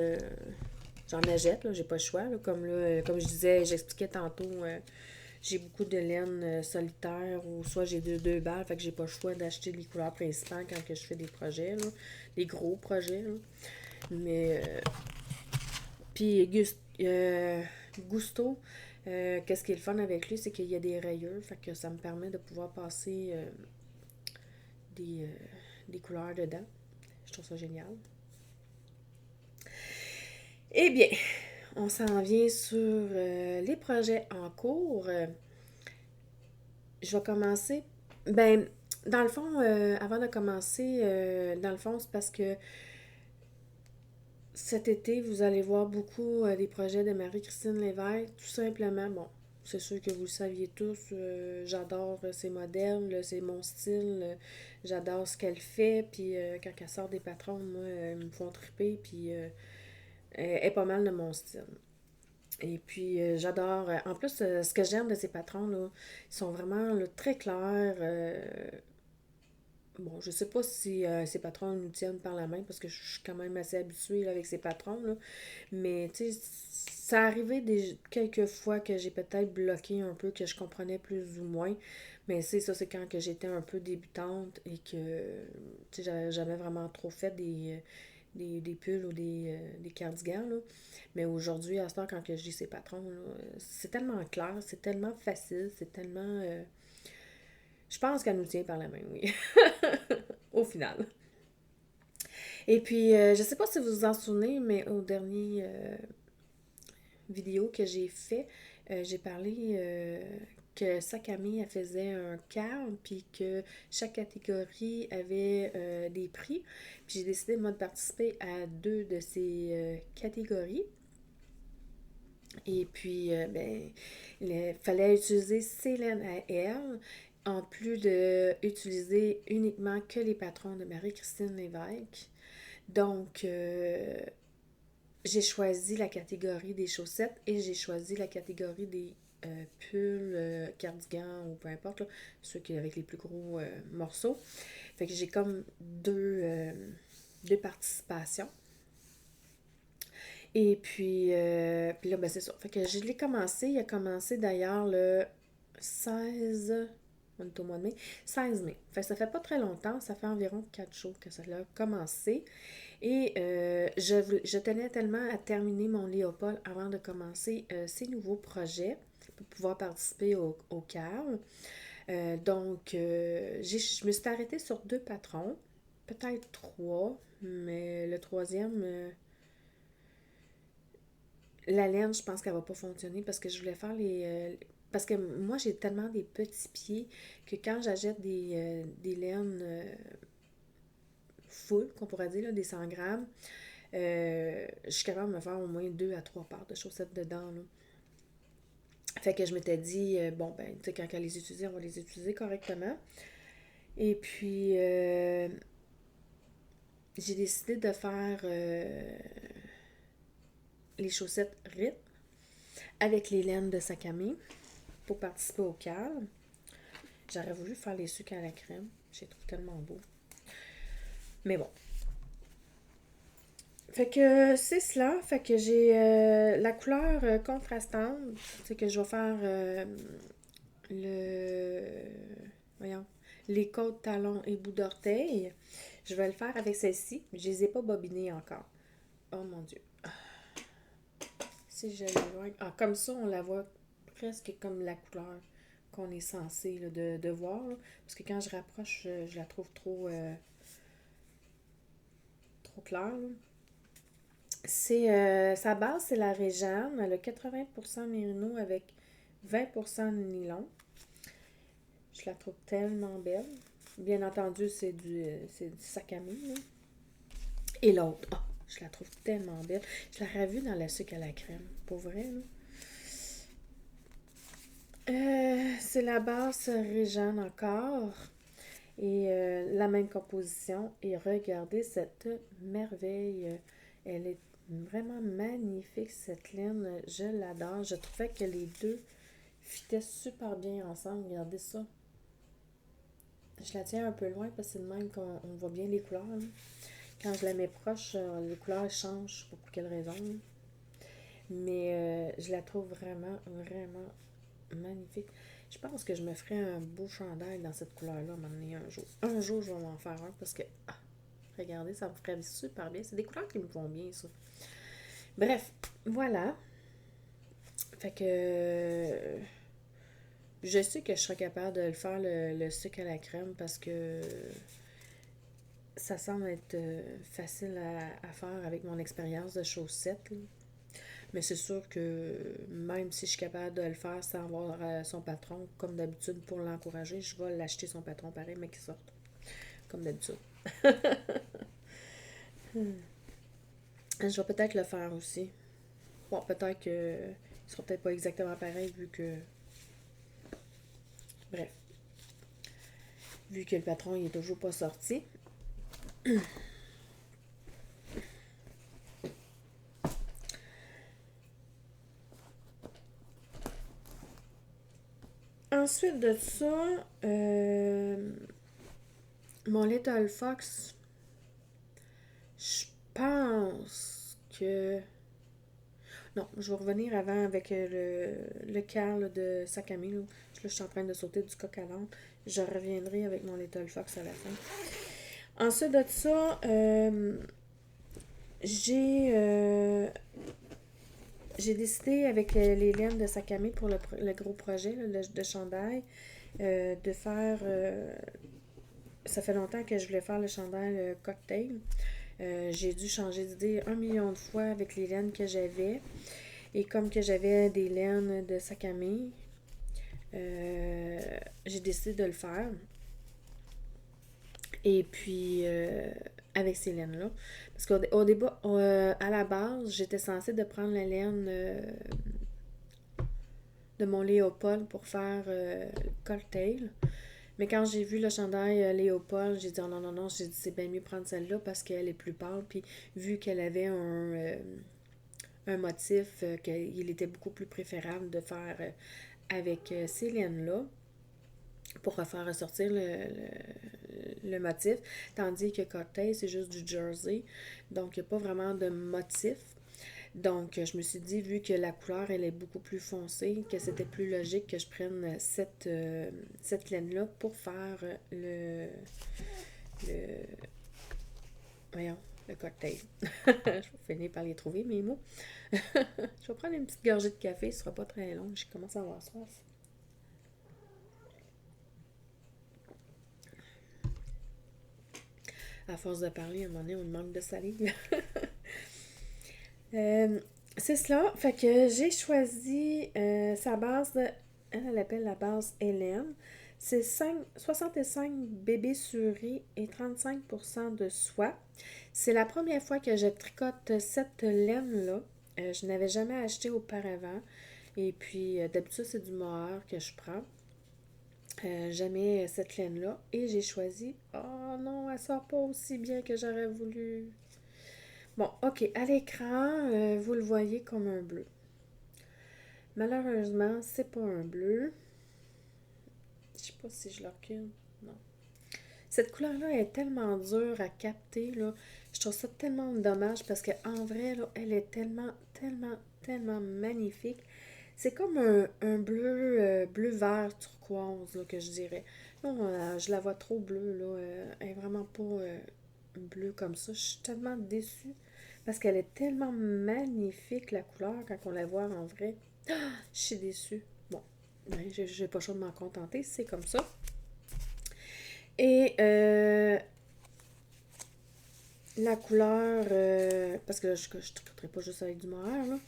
J'en achète, là, j'ai pas le choix. Là, comme là, comme je disais, j'expliquais tantôt, j'ai beaucoup de laine solitaire ou soit j'ai deux balles, fait que j'ai pas le choix d'acheter les couleurs principales quand que je fais des projets, là, des gros projets. Là. Mais puis Gusto, qu'est-ce qui est le fun avec lui, c'est qu'il y a des rayures, fait que ça me permet de pouvoir passer des, euh, des couleurs dedans. Je trouve ça génial. Eh bien, on s'en vient sur les projets en cours. Je vais commencer. Ben, dans le fond, avant de commencer, dans le fond, c'est parce que cet été, vous allez voir beaucoup des projets de Marie-Christine Lévesque. Tout simplement, bon, c'est sûr que vous le saviez tous, j'adore ses modèles, c'est mon style, j'adore ce qu'elle fait, puis quand elle sort des patrons, moi, elles me font triper, puis elle est pas mal de mon style. Et puis, j'adore. En plus, ce que j'aime de ces patrons, là, ils sont vraiment là, très clairs. Bon, je sais pas si ces patrons nous tiennent par la main parce que je suis quand même assez habituée là, avec ces patrons, là. Mais, tu sais, ça arrivait quelques fois que j'ai peut-être bloqué un peu, que je comprenais plus ou moins. Mais c'est ça, c'est quand que j'étais un peu débutante et que, tu sais, j'avais jamais vraiment trop fait des pulls ou des cardigans, là. Mais aujourd'hui, à ce temps, quand que je dis ces patrons, là, c'est tellement clair, c'est tellement facile, c'est tellement... je pense qu'elle nous tient par la main, oui. Au final. Et puis, je sais pas si vous vous en souvenez, mais au dernier vidéo que j'ai fait, j'ai parlé que Sakami, elle faisait un cadre, puis que chaque catégorie avait des prix. Puis j'ai décidé, moi, de participer à 2 de ces catégories. Et puis, ben, il fallait utiliser ses laines à elle, en plus de utiliser uniquement que les patrons de Marie-Christine Lévesque. Donc, j'ai choisi la catégorie des chaussettes et j'ai choisi la catégorie des pulls, cardigans ou peu importe, là, ceux qui avec les plus gros morceaux. Fait que j'ai comme deux participations. Et puis là, ben c'est ça. Fait que je l'ai commencé. Il a commencé d'ailleurs le 16. On est au mois de mai. 16 mai. Fait que ça fait pas très longtemps. Ça fait environ 4 jours que ça a commencé. Et je tenais tellement à terminer mon Léopold avant de commencer ces nouveaux projets pour pouvoir participer au CAV. Donc, je me suis arrêtée sur 2 patrons. Peut-être 3. Mais le troisième... la laine, je pense qu'elle va pas fonctionner parce que je voulais faire parce que moi, j'ai tellement des petits pieds que quand j'achète des laines full, qu'on pourrait dire, là, des 100 grammes, je suis capable de me faire au moins 2 à 3 paires de chaussettes dedans, là. Fait que je m'étais dit, bon, ben, tu sais, quand elle les utiliser, on va les utiliser correctement. Et puis, j'ai décidé de faire les chaussettes RIP avec les laines de Sakami pour participer au calme. J'aurais voulu faire les sucres à la crème. Je les trouve tellement beaux. Mais bon. Fait que c'est cela. Fait que j'ai la couleur contrastante. C'est que je vais faire le... Voyons. Les côtes, talons et bouts d'orteil. Je vais le faire avec celle-ci. Je les ai pas bobinées encore. Oh mon Dieu. Si je l'éloigne... Ah, comme ça, on la voit presque comme la couleur qu'on est censé là, de voir. Là. Parce que quand je rapproche, je la trouve trop claire. Là. Sa base, c'est la Réjeanne. Elle a 80% mérino avec 20% de nylon. Je la trouve tellement belle. Bien entendu, c'est du Sakami. Là. Et l'autre, je la trouve tellement belle. Je l'aurais vue dans la sucre à la crème. Pour vrai, là. C'est la base Réjeanne encore. Et la même composition. Et regardez cette merveille. Elle est vraiment magnifique, cette laine. Je l'adore. Je trouvais que les deux fitaient super bien ensemble. Regardez ça. Je la tiens un peu loin parce que c'est de même qu'on voit bien les couleurs. Là. Quand je la mets proche, les couleurs changent. Je ne sais pas pour quelle raison. Là. Mais je la trouve vraiment, vraiment magnifique. Je pense que je me ferai un beau chandail dans cette couleur-là un jour. Un jour, je vais m'en faire un parce que, regardez, ça me ferait super bien. C'est des couleurs qui me vont bien, ça. Bref, voilà. Fait que je sais que je serais capable de le faire, le sucre à la crème, parce que ça semble être facile à faire avec mon expérience de chaussettes. Là. Mais c'est sûr que même si je suis capable de le faire sans avoir son patron, comme d'habitude, pour l'encourager, je vais l'acheter son patron pareil, mais qu'il sorte. Comme d'habitude. Je vais peut-être le faire aussi. Bon, peut-être que il sera peut-être pas exactement pareil vu que... Bref. Vu que le patron, il est toujours pas sorti. Ensuite de ça, mon Little Fox, je pense que... Non, je vais revenir avant avec le Carl de Sakami. Là, je suis en train de sauter du coq à l'âne. Je reviendrai avec mon Little Fox à la fin. Ensuite de ça, j'ai décidé avec les laines de Sakami pour le gros projet là, de chandail de faire... ça fait longtemps que je voulais faire le chandail cocktail. J'ai dû changer d'idée 1 million de fois avec les laines que j'avais. Et comme que j'avais des laines de Sakami, j'ai décidé de le faire. Et puis, avec ces laines-là. Parce qu'au début, à la base, j'étais censée de prendre la laine de mon Léopold pour faire le cocktail. Mais quand j'ai vu le chandail Léopold, j'ai dit oh non, non, non, j'ai dit c'est bien mieux prendre celle-là parce qu'elle est plus pâle. Puis vu qu'elle avait un motif qu'il était beaucoup plus préférable de faire avec ces laines-là pour faire ressortir le motif. Tandis que cocktail, c'est juste du jersey. Donc, il n'y a pas vraiment de motif. Donc, je me suis dit, vu que la couleur, elle est beaucoup plus foncée, que c'était plus logique que je prenne cette laine-là pour faire voyons, le cocktail. Je vais finir par les trouver, mes mots. Je vais prendre une petite gorgée de café, ce sera pas très long. Je commence à avoir soif. À force de parler, à un moment donné, on manque de salive. C'est cela. Fait que j'ai choisi sa base de... Elle appelle la base Hélène. C'est 65 bébés sur riz et 35% de soie. C'est la première fois que je tricote cette laine-là. Je n'avais jamais acheté auparavant. Et puis, d'habitude, c'est du mohair que je prends. Jamais cette laine-là. Et j'ai choisi... Oh non, elle sort pas aussi bien que j'aurais voulu. Bon, ok, à l'écran, vous le voyez comme un bleu. Malheureusement, c'est pas un bleu. Je sais pas si je le recule. Non. Cette couleur-là est tellement dure à capter, là. Je trouve ça tellement dommage parce qu'en vrai, là, elle est tellement, tellement, tellement magnifique. C'est comme un bleu, bleu-vert turquoise, là, que je dirais. Non, je la vois trop bleue, là. Elle est vraiment pas bleue comme ça. Je suis tellement déçue parce qu'elle est tellement magnifique, la couleur, quand on la voit en vrai. Je suis déçue. Bon, ben, j'ai pas le choix de m'en contenter, c'est comme ça. Et la couleur, parce que là, je ne tricoterai pas juste avec du mohair, là.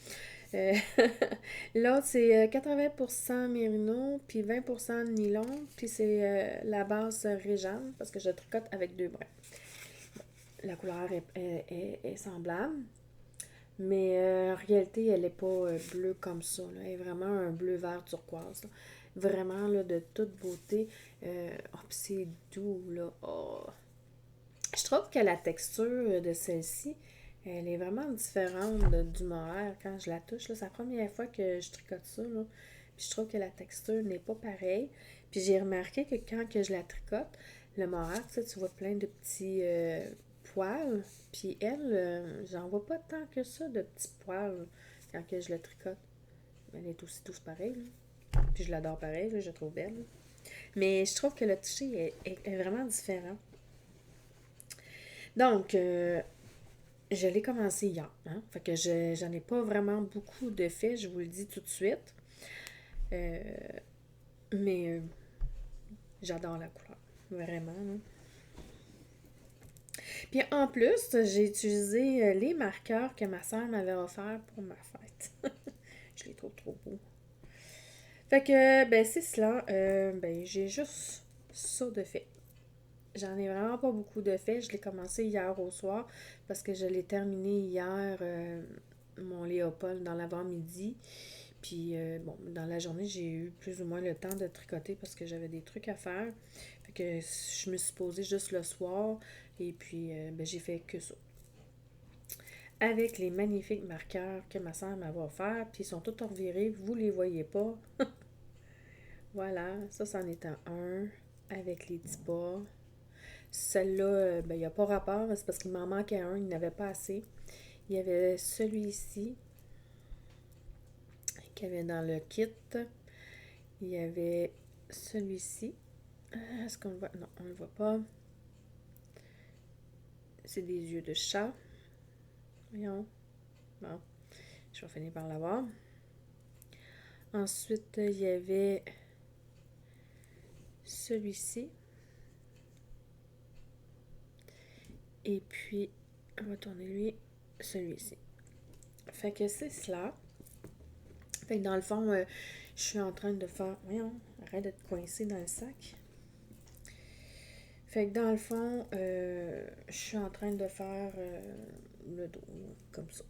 Euh, L'autre, c'est 80% mérino, puis 20% nylon, puis c'est la base Réjeanne, parce que je tricote avec deux brins. La couleur est semblable, mais en réalité, elle n'est pas bleue comme ça, là. Elle est vraiment un bleu vert turquoise, là. Vraiment, là, de toute beauté. Oh, puis c'est doux, là. Oh. Je trouve que la texture de celle-ci, elle est vraiment différente du mohair quand je la touche. C'est la première fois que je tricote ça, là. Puis je trouve que la texture n'est pas pareille. Puis j'ai remarqué que quand que je la tricote, le mohair, tu vois plein de petits poils. Puis elle, j'en vois pas tant que ça de petits poils quand que je la tricote. Elle est aussi douce pareil, là. Puis je l'adore pareil, là, je la trouve belle. Mais je trouve que le toucher est vraiment différent. Donc, je l'ai commencé hier. Hein? Fait que j'en ai pas vraiment beaucoup de faits, je vous le dis tout de suite. Euh, mais j'adore la couleur. Vraiment. Hein? Puis en plus, j'ai utilisé les marqueurs que ma soeur m'avait offerts pour ma fête. Je les trouve trop beaux. Fait que, ben, c'est cela. Ben, j'ai juste ça de fait. J'en ai vraiment pas beaucoup de faits. Je l'ai commencé hier au soir parce que je l'ai terminé hier, mon Léopold, dans l'avant-midi. Puis, bon, dans la journée, j'ai eu plus ou moins le temps de tricoter parce que j'avais des trucs à faire. Fait que je me suis posée juste le soir et puis, ben, j'ai fait que ça. Avec les magnifiques marqueurs que ma soeur m'avait offerts, puis ils sont tous revirés, vous les voyez pas. Voilà, ça, c'en est un avec les petits bas. Celle-là, ben, il n'y a pas rapport, c'est parce qu'il m'en manquait un, il n'avait pas assez. Il y avait celui-ci qu'il y avait dans le kit. Il y avait celui-ci. Est-ce qu'on le voit? Non, on ne le voit pas. C'est des yeux de chat. Voyons. Bon, je vais finir par l'avoir. Ensuite, il y avait celui-ci. Et puis, on va tourner lui, celui-ci. Fait que c'est cela. Fait que dans le fond, je suis en train de faire... Voyons, arrête d'être coincé dans le sac. Fait que dans le fond, je suis en train de faire le dos, comme ça.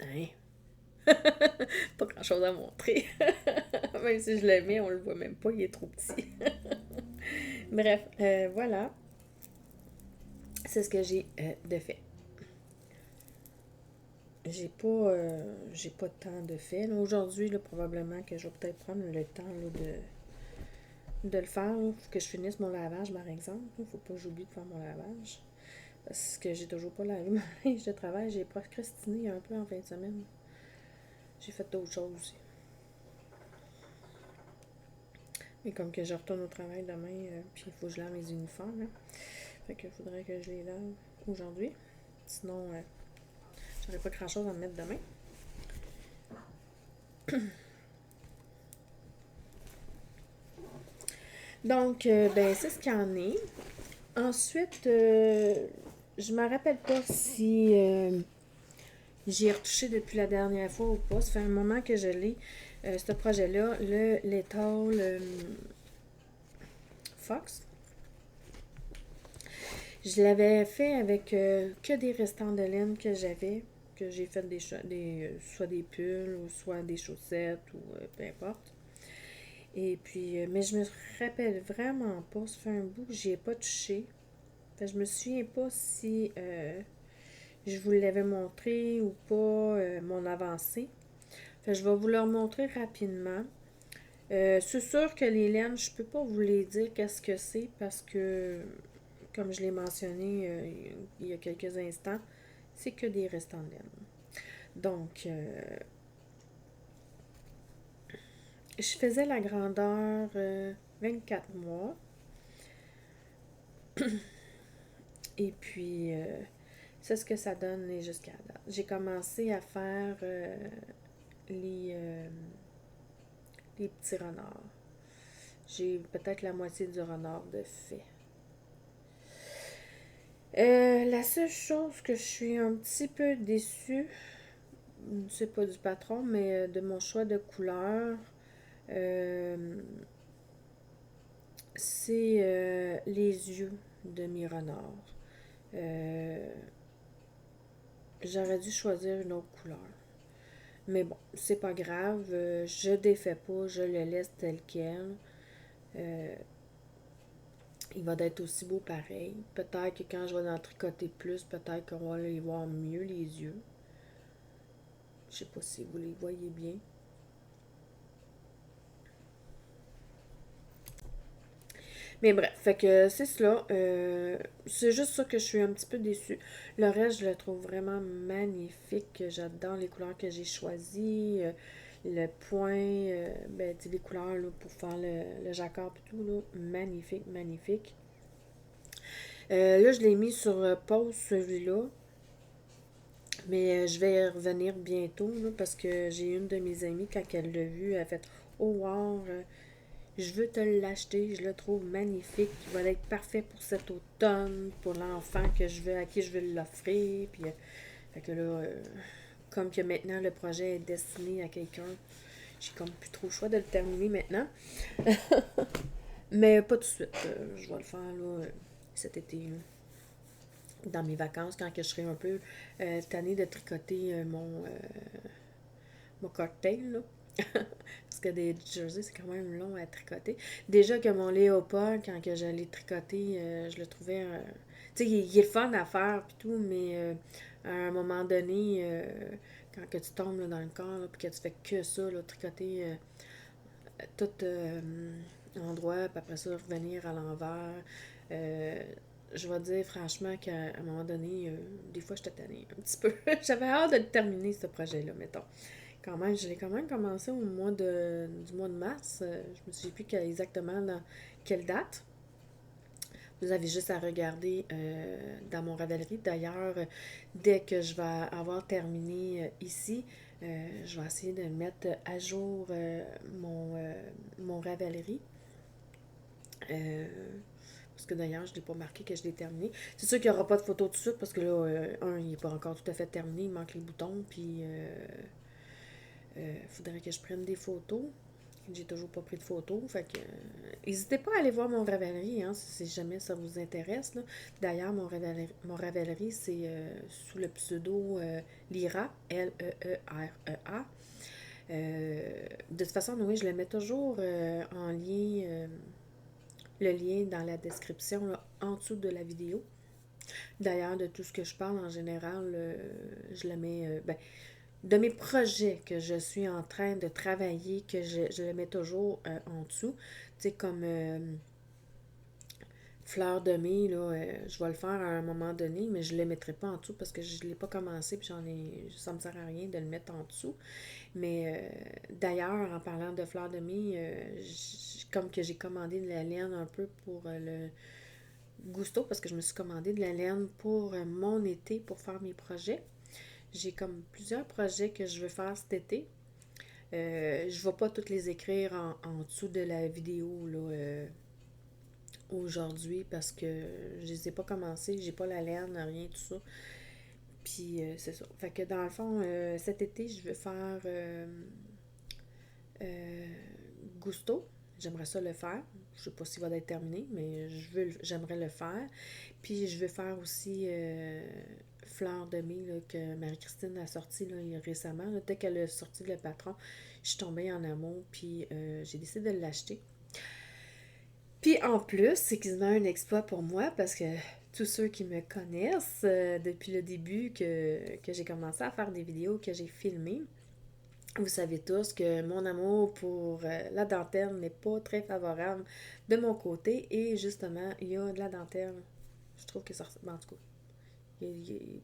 Hein? Pas grand chose à montrer. Même si je le mets, on le voit même pas, il est trop petit. Bref, voilà. C'est ce que j'ai de fait. J'ai pas tant de fait. Aujourd'hui, là, probablement que je vais peut-être prendre le temps là, de le faire. Il faut que je finisse mon lavage, par exemple. Il faut pas que j'oublie de faire mon lavage. Parce que j'ai toujours pas lavé mon linge de travail. J'ai procrastiné un peu en fin de semaine. J'ai fait d'autres choses aussi. Mais comme que je retourne au travail demain, puis il faut que je lave mes uniformes. Hein. Fait qu'il faudrait que je les lave aujourd'hui. Sinon, j'aurais pas grand chose à me mettre demain. Donc, ben, c'est ce qu'il y en est. Ensuite, je me rappelle pas si j'y ai retouché depuis la dernière fois ou pas. Ça fait un moment que je l'ai, ce projet-là, le Lethal Fox. Je l'avais fait avec que des restants de laine que j'avais, que j'ai fait soit des pulls ou soit des chaussettes ou peu importe. Et puis, mais je me rappelle vraiment pas, ça fait un bout que j'y ai pas touché. Fait que je me souviens pas si je vous l'avais montré ou pas, mon avancée. Fait que je vais vous le remontrer rapidement. C'est sûr que les laines, je peux pas vous les dire qu'est-ce que c'est parce que, comme je l'ai mentionné il y a quelques instants, c'est que des restants de laine. Donc, je faisais la grandeur 24 mois. Et puis, c'est ce que ça donne jusqu'à date. J'ai commencé à faire les, euh, les petits renards. J'ai peut-être la moitié du renard de fait. La seule chose que je suis un petit peu déçue, c'est pas du patron, mais de mon choix de couleur, euh, c'est les yeux de mes renards. Euh, J'aurais dû choisir une autre couleur. Mais bon, c'est pas grave, je défais pas, je le laisse tel quel. Euh, il va être aussi beau pareil. Peut-être que quand je vais en tricoter plus, peut-être qu'on va les voir mieux les yeux. Je sais pas si vous les voyez bien. Mais bref, fait que c'est cela. C'est juste ça que je suis un petit peu déçue. Le reste, je le trouve vraiment magnifique. J'adore les couleurs que j'ai choisies. Le point, ben, tu sais, les couleurs là, pour faire le jacquard et tout, là, magnifique, magnifique. Là, je l'ai mis sur pause, celui-là. Mais je vais y revenir bientôt, là, parce que j'ai une de mes amies, quand elle l'a vu, elle a fait Oh wow, je veux te l'acheter, je le trouve magnifique. Il va être parfait pour cet automne, pour l'enfant à qui je veux l'offrir. Puis, fait que là, comme que maintenant le projet est destiné à quelqu'un, j'ai comme plus trop le choix de le terminer maintenant. Mais pas tout de suite. Je vais le faire là, cet été, là, dans mes vacances, quand que je serai un peu tannée de tricoter mon cocktail, là. Parce que des jerseys, c'est quand même long à tricoter. Déjà que mon léopard, quand que je l'ai tricoté, je le trouvais... tu sais, il est fun à faire puis tout, mais à un moment donné, quand que tu tombes là, dans le corps, puis que tu fais que ça, là, tricoter tout endroit, puis après ça, revenir à l'envers. Euh, je vais dire franchement qu'à un moment donné, des fois, j'étais tannée un petit peu. J'avais hâte de le terminer, ce projet-là, mettons. Quand même, je l'ai quand même commencé du mois de mars. Je me souviens plus exactement dans quelle date. Vous avez juste à regarder dans mon Ravelry. D'ailleurs, dès que je vais avoir terminé ici, je vais essayer de mettre à jour mon Ravelry. Parce que d'ailleurs, je ne l'ai pas marqué que je l'ai terminé. C'est sûr qu'il n'y aura pas de photo tout de suite parce que là, il n'est pas encore tout à fait terminé. Il manque les boutons. Puis, faudrait que je prenne des photos. J'ai toujours pas pris de photos. Fait que, n'hésitez pas à aller voir mon Ravelry, hein, si jamais ça vous intéresse. Là. D'ailleurs, mon Ravelry, c'est sous le pseudo Lyra, L-E-E-R-E-A. De toute façon, oui, je le mets toujours en lien, le lien dans la description, là, en dessous de la vidéo. D'ailleurs, de tout ce que je parle en général, je le mets. De mes projets que je suis en train de travailler, que je le mets toujours en dessous. Tu sais, comme Fleur de mai, là, je vais le faire à un moment donné, mais je ne le mettrai pas en dessous parce que je ne l'ai pas commencé, puis ça me sert à rien de le mettre en dessous. Mais d'ailleurs, en parlant de Fleur de mai, comme que j'ai commandé de la laine un peu pour le Gusto, parce que je me suis commandé de la laine pour mon été, pour faire mes projets. J'ai comme plusieurs projets que je veux faire cet été. Je ne vais pas toutes les écrire en dessous de la vidéo là, aujourd'hui parce que je ne les ai pas commencé, j'ai pas la laine, rien, tout ça. Puis c'est ça. Fait que dans le fond, cet été, je veux faire euh, Gusto. J'aimerais ça le faire. Je sais pas s'il va être terminé, mais j'aimerais le faire. Puis je veux faire aussi Fleur de mai là, que Marie-Christine a sorti là, récemment. Là. Dès qu'elle a sorti le patron, je suis tombée en amour, puis j'ai décidé de l'acheter. Puis en plus, c'est quasiment un exploit pour moi parce que tous ceux qui me connaissent depuis le début que j'ai commencé à faire des vidéos, que j'ai filmées, vous savez tous que mon amour pour la dentelle n'est pas très favorable de mon côté et justement, il y a de la dentelle. Je trouve que ça... En tout cas,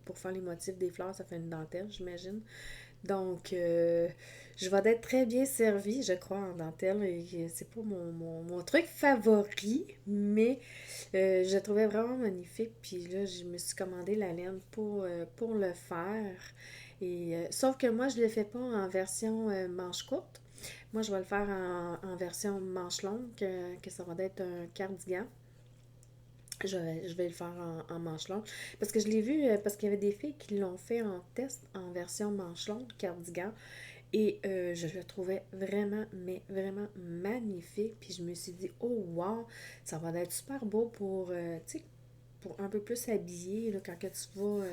pour faire les motifs des fleurs, ça fait une dentelle, j'imagine. Donc, je vais être très bien servie, je crois, en dentelle. Et c'est pas mon truc favori, mais je le trouvais vraiment magnifique. Puis là, je me suis commandé la laine pour le faire. Et, sauf que moi, je ne le fais pas en version manche courte. Moi, je vais le faire en version manche longue, que ça va être un cardigan. Je vais le faire en manche longue. Parce que je l'ai vu, parce qu'il y avait des filles qui l'ont fait en test en version manche longue, cardigan. Et je le trouvais vraiment, mais vraiment magnifique. Puis je me suis dit, oh wow, ça va être super beau pour, tu sais, pour un peu plus habillé, là, quand que tu vas,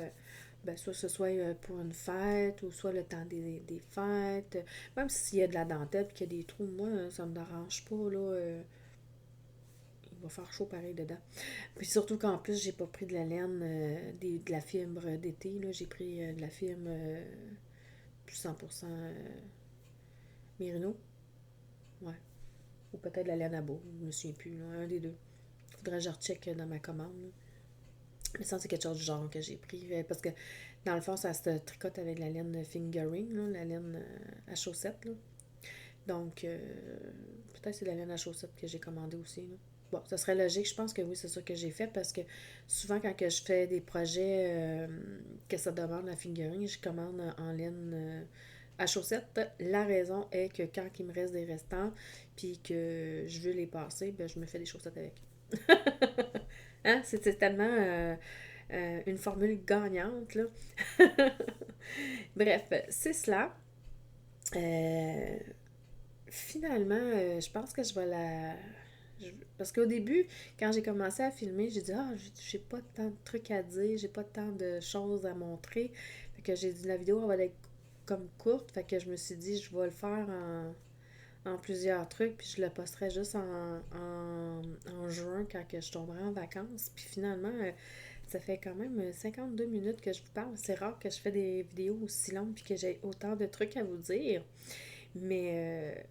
ben, soit ce soit pour une fête ou soit le temps des fêtes. Même s'il y a de la dentelle et qu'il y a des trous, moi, ça me dérange pas, là. Il va faire chaud pareil dedans. Puis surtout qu'en plus, j'ai pas pris de la laine, de la fibre d'été, là. J'ai pris de la fibre plus 100% Mérino. Ouais. Ou peut-être de la laine à beau. Je me souviens plus, là. Un des deux. Faudrait que je recheck dans ma commande, là. Mais ça, c'est quelque chose du genre que j'ai pris. Parce que, dans le fond, ça se tricote avec la laine fingering, là, la laine à chaussettes, là. Donc, peut-être que c'est de la laine à chaussettes que j'ai commandé aussi, là. Bon, ça serait logique. Je pense que oui, c'est ça que j'ai fait parce que souvent, quand que je fais des projets que ça demande la fingering, je commande en laine à chaussettes. La raison est que quand il me reste des restants puis que je veux les passer, ben, je me fais des chaussettes avec. Hein? C'est tellement une formule gagnante, là. Bref, c'est cela. Euh, Finalement, je pense que je vais la... Parce qu'au début, quand j'ai commencé à filmer, j'ai dit, ah, j'ai pas tant de trucs à dire, j'ai pas tant de choses à montrer. Fait que j'ai dit, la vidéo, elle va être comme courte. Fait que je me suis dit, je vais le faire en plusieurs trucs, puis je le posterai juste en juin quand que je tomberai en vacances. Puis finalement, ça fait quand même 52 minutes que je vous parle. C'est rare que je fais des vidéos aussi longues puis que j'ai autant de trucs à vous dire. Mais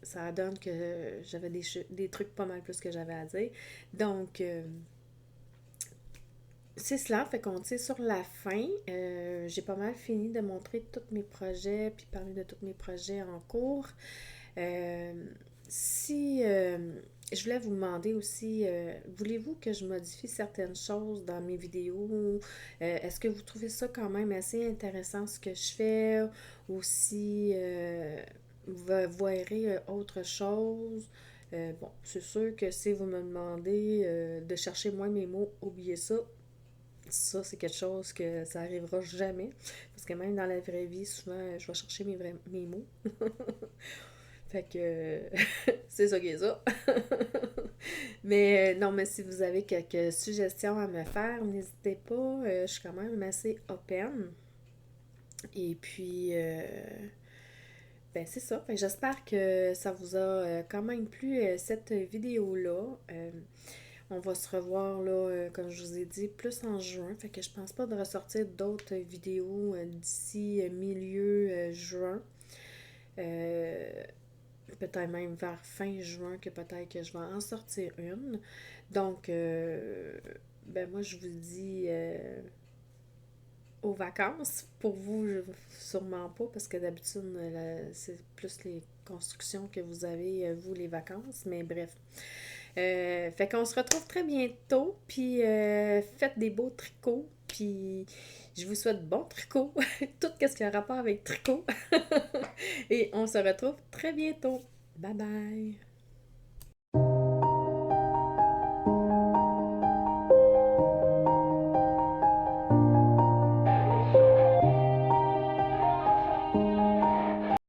ça donne que j'avais des trucs pas mal plus que j'avais à dire. Donc, c'est cela, fait qu'on tire sur la fin. J'ai pas mal fini de montrer tous mes projets, puis parler de tous mes projets en cours. Euh, si je voulais vous demander aussi, voulez-vous que je modifie certaines choses dans mes vidéos? Est-ce que vous trouvez ça quand même assez intéressant ce que je fais? Ou si vous verrez autre chose? Bon, c'est sûr que si vous me demandez de chercher moins mes mots, oubliez ça. Ça, c'est quelque chose que ça arrivera jamais. Parce que même dans la vraie vie, souvent, je vais chercher mes mots. Fait que c'est ça qui est ça. Mais non, mais si vous avez quelques suggestions à me faire, n'hésitez pas. Je suis quand même assez open. Et puis, ben c'est ça. Fait que j'espère que ça vous a quand même plu cette vidéo-là. On va se revoir là, comme je vous ai dit, plus en juin. Fait que je pense pas de ressortir d'autres vidéos d'ici milieu juin. Peut-être même vers fin juin que peut-être que je vais en sortir une. Donc, ben moi, je vous dis aux vacances. Pour vous, sûrement pas, parce que d'habitude, c'est plus les constructions que vous avez, vous, les vacances. Mais bref. Fait qu'on se retrouve très bientôt. Puis, faites des beaux tricots. Puis, je vous souhaite bon tricot. Tout ce qui a rapport avec tricot. Et on se retrouve très bientôt. Bye bye!